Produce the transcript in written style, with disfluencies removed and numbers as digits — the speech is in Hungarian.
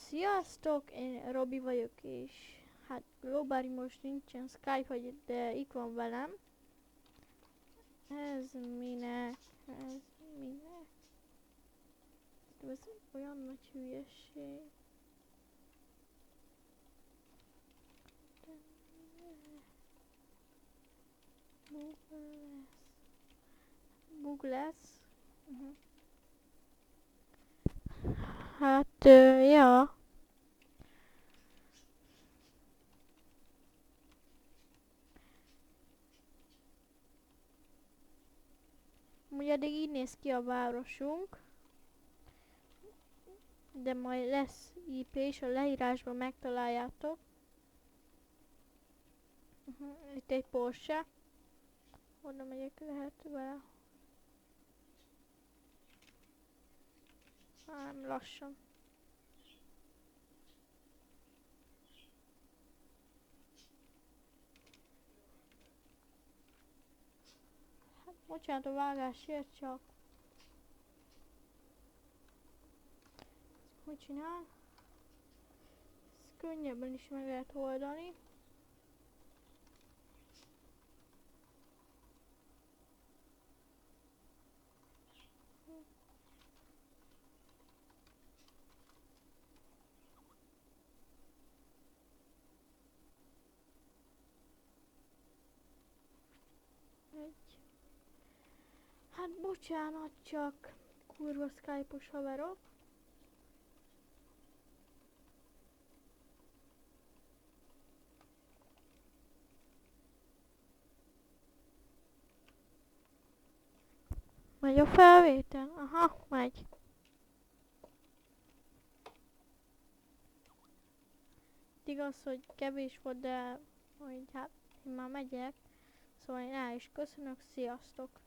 Sziasztok, én Robi vagyok, és hát Globári most nincsen Skype, de itt van velem. Ez minek? Ez minek? Ez olyan nagy hülyeség. Bug lesz. Bug lesz. Hát, ja. Ugye eddig így néz ki a városunk, de majd lesz IP és a leírásban megtaláljátok. Itt egy Porsche. Oda megyek, lehet vele. Nem, lassan. Hát, bocsánat a vágásért, csak. Hogy csinál? Ezt könnyebben is meg lehet oldani. Hát bocsánat, csak kurva Skype-os haverok. Megy a felvétel? Aha, megy. Igaz, hogy kevés volt, de hogy hát én már megyek. Szóval én el is köszönök, sziasztok!